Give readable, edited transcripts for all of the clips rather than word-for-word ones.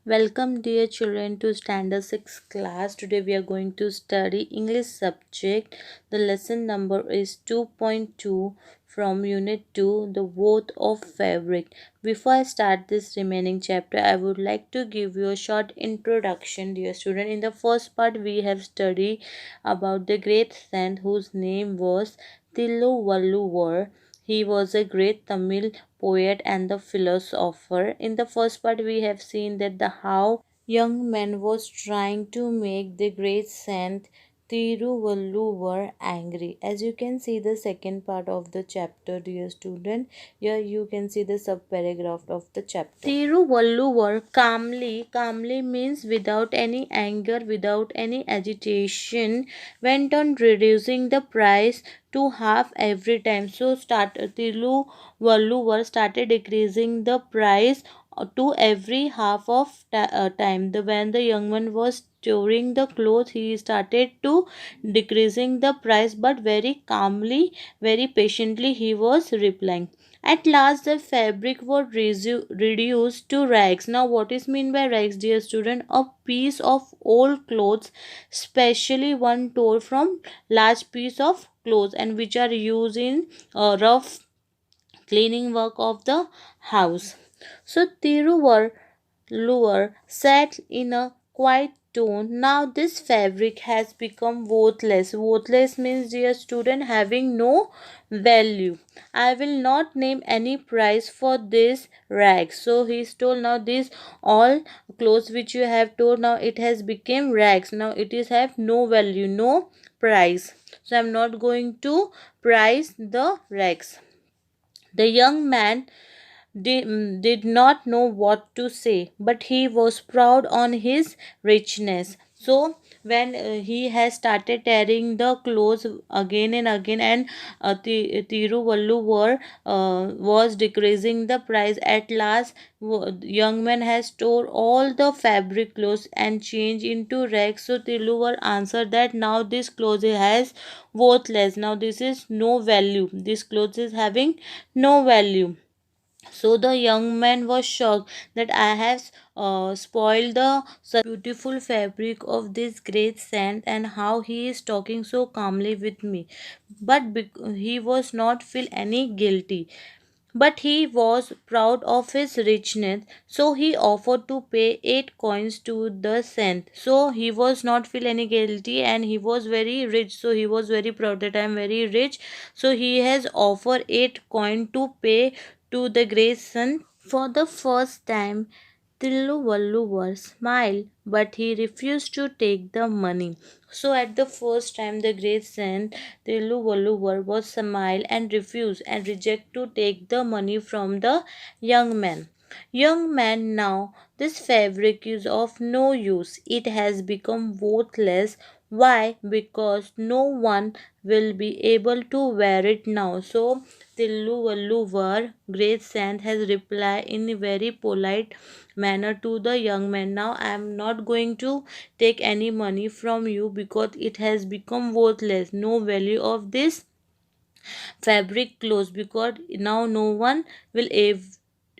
Welcome dear children to standard 6 class. Today we are going to study English subject. The lesson number is 2.2 from unit 2, the worth of fabric. Before I start this remaining chapter, I would like to give you a short introduction dear student. In the first part we have studied about the great saint whose name was Thiruvalluvar. He was a great Tamil poet and the philosopher. In the first part, we have seen that the how young man was trying to make the great saint Thiruvalluvar angry. As you can see the second part of the chapter, dear student, here you can see the subparagraph of the chapter. Thiruvalluvar calmly means without any anger, without any agitation, went on reducing the price to half every time. So Tiruvalluvar started decreasing the price to every half of time. When the young man was storing the clothes, he started to decreasing the price, but very calmly, very patiently he was replying. At last, the fabric was reduced to rags. Now, what is mean by rags, dear student? A piece of old clothes, especially one torn from large piece of clothes, and which are used in rough cleaning work of the house. So, Lure sat in a quiet tone. Now this fabric has become worthless. Worthless means, dear student, having no value. I will not name any price for this rag. So he told, now this all clothes which you have told, now it has become rags. Now it is have no value, no price. So I am not going to price the rags. The young man did not know what to say, but he was proud on his richness. So when he has started tearing the clothes again and again, and Tiruvalluvar was decreasing the price, at last young man has tore all the fabric clothes and changed into rags. So Tiruvalluvar answered that now this clothes has worthless. Now this is no value. This clothes is having no value. So the young man was shocked that I have spoiled the such beautiful fabric of this great saint, and how he is talking so calmly with me. But he was not feel any guilty. But he was proud of his richness, so he offered to pay 8 coins to the saint. So he was not feel any guilty, and he was very rich. So he was very proud that I am very rich. So he has offered 8 coin to pay to the great saint. For the first time, Tilluvalluvar smiled, but he refused to take the money. So at the first time, the great saint Tilluvalluvar was smiled and refused and reject to take the money from the young man. Young man, now this fabric is of no use. It has become worthless. Why? Because no one will be able to wear it now. So Tilluvalluvar, great saint, has replied in a very polite manner to the young man. Now I am not going to take any money from you because it has become worthless. No value of this fabric clothes, because now no one will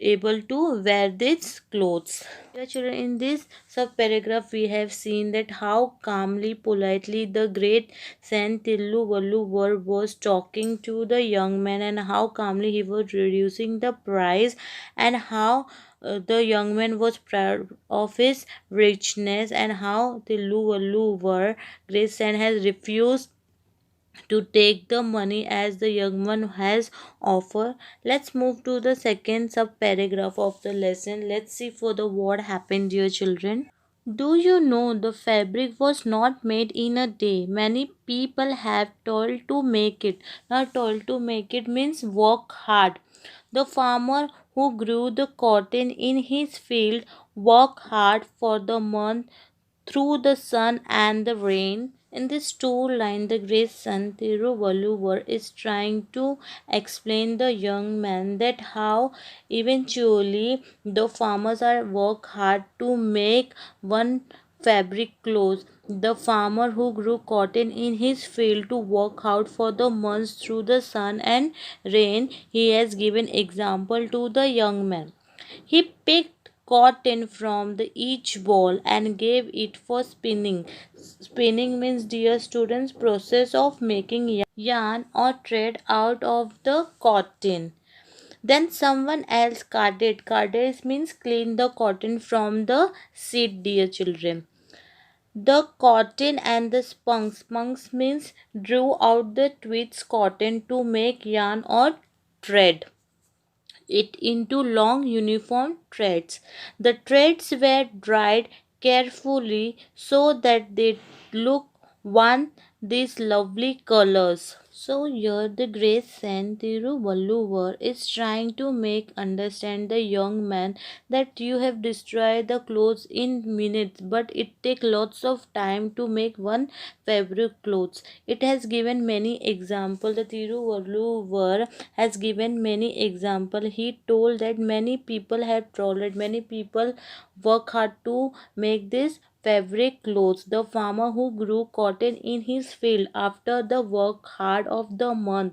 able to wear these clothes. Dear children, in this sub paragraph we have seen that how calmly, politely the great Saint Tilluvalluvar was talking to the young man, and how calmly he was reducing the price, and how the young man was proud of his richness, and how Tilluvalluvar, great saint, has refused to take the money as the young one has offered. Let's move to the second sub paragraph of the lesson. Let's see for the what happened, dear children. Do you know the fabric was not made in a day? Many people have toiled to make it. Now, toil to make it means work hard. The farmer who grew the cotton in his field worked hard for the month through the sun and the rain. In this two line, the great son Thiruvalluvar is trying to explain the young man that how eventually the farmers are work hard to make one fabric clothes. The farmer who grew cotton in his field to work hard for the months through the sun and rain. He has given example to the young man. He picked cotton from the each ball and gave it for spinning. Spinning means, dear students, process of making yarn or thread out of the cotton. Then someone else carded. Carded means clean the cotton from the seed, dear children. The cotton and the spunks. Spunks means drew out the twigs cotton to make yarn or thread it into long uniform threads. The threads were dried carefully so that they look one these lovely colors. So here the great Saint Tiruvalluvar is trying to make understand the young man that you have destroyed the clothes in minutes, but it take lots of time to make one fabric clothes. It has given many example. The Tiruvalluvar has given many example. He told that many people have toiled, many people work hard to make this fabric clothes. The farmer who grew cotton in his field after the work hard of the month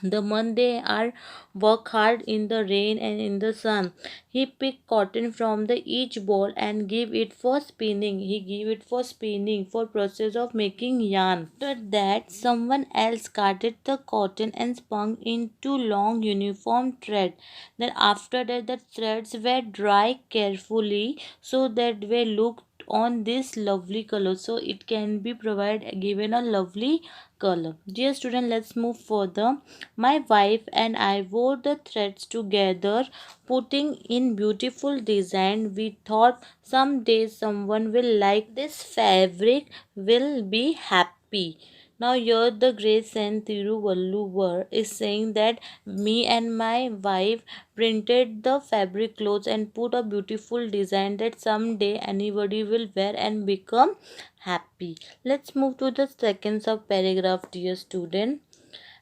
they are work hard in the rain and in the sun. He picked cotton from the each ball and give it for spinning. He give it for spinning for process of making yarn. After that, someone else carded the cotton and spun into long uniform thread. Then after that, the threads were dry carefully so that they looked on this lovely color. So it can be provided given a lovely color. Dear student, let's move further. My wife and I wore the threads together, putting in beautiful design. We thought someday someone will like this fabric, will be happy. Now here the great Saint Tiruvalluvar is saying that me and my wife printed the fabric clothes and put a beautiful design that someday anybody will wear and become happy. Let's move to the second sub paragraph, dear student.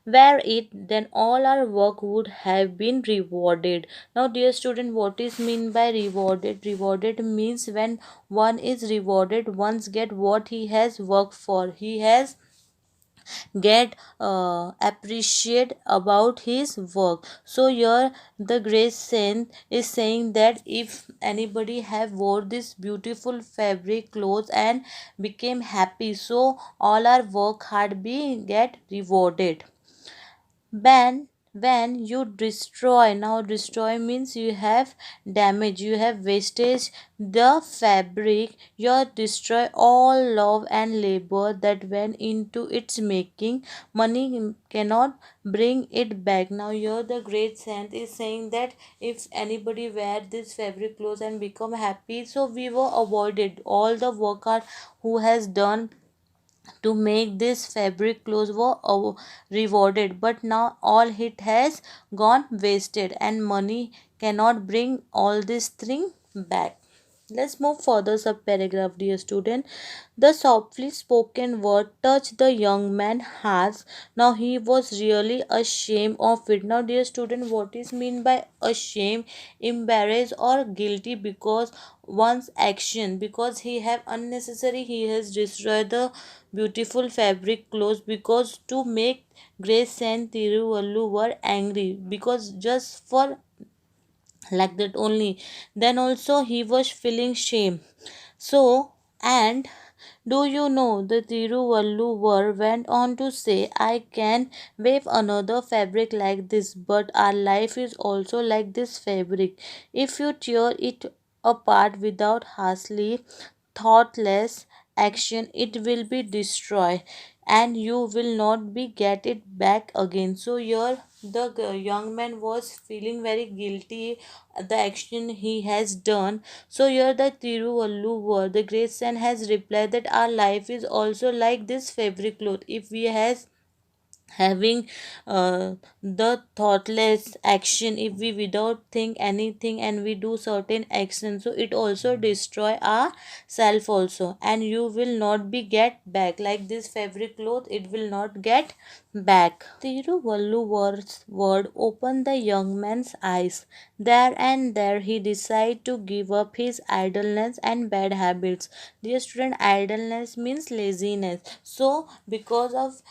Were it, then all our work would have been rewarded. Now, dear student, what is mean by rewarded? Rewarded means when one is rewarded, one's get what he has worked for. He has get appreciate about his work. So here the grace saint is saying that if anybody have wore this beautiful fabric clothes and became happy, so all our work hard be get rewarded. When you destroy, now destroy means you have damage, you have wastage the fabric, you destroy all love and labor that went into its making. Money cannot bring it back. Now here the great saint is saying that if anybody wear this fabric clothes and become happy, so we were avoided all the worker who has done to make this fabric clothes were rewarded, but now all it has gone wasted and money cannot bring all this thing back. Let's move further sub paragraph, dear student. The softly spoken word touched the young man's heart. Now he was really ashamed of it. Now, dear student, what is mean by ashamed, embarrassed, or guilty because one's action? Because he have unnecessary, he has destroyed the beautiful fabric clothes because to make Grace Saint Tiruvallu were angry because just for like that only. Then also he was feeling shame. So, and do you know the Tiruvalluvar went on to say, I can weave another fabric like this, but our life is also like this fabric. If you tear it apart without harshly, thoughtless action, it will be destroyed and you will not be get it back again. So here the young man was feeling very guilty the action he has done. So here the Tiruvalluvar, the great son, has replied that our life is also like this fabric cloth. If we has having the thoughtless action, if we without think anything and we do certain action, so it also destroy our self also and you will not be get back like this fabric cloth, it will not get back. Thiruvalluvar's word opened the young man's eyes. There and there he decided to give up his idleness and bad habits. Dear student, idleness means laziness. So, because of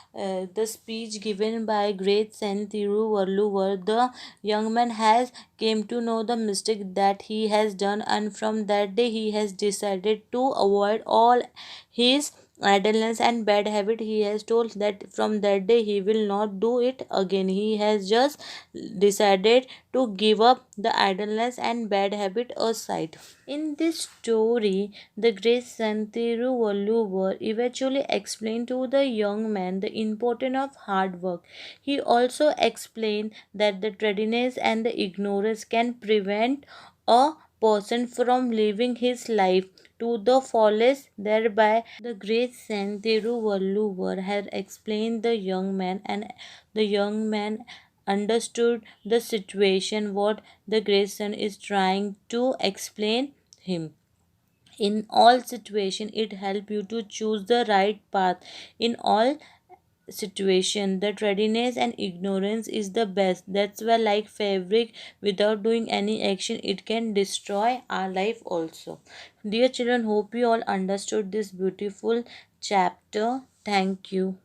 the speech given by great Saint Thiruvalluvar, the young man has came to know the mistake that he has done, and from that day he has decided to avoid all his idleness and bad habit. He has told that from that day he will not do it again. He has just decided to give up the idleness and bad habit aside. In this story, the great Santiru Valluvar eventually explained to the young man the importance of hard work. He also explained that the tardiness and the ignorance can prevent a person from living his life to the fullest. Thereby, the great Saint Thiruvalluvar had explained the young man, and the young man understood the situation what the great saint is trying to explain him. In all situation, it help you to choose the right path. In all situation, the readiness and ignorance is the best. That's why, like fabric, without doing any action, it can destroy our life also. Dear children, hope you all understood this beautiful chapter. Thank you.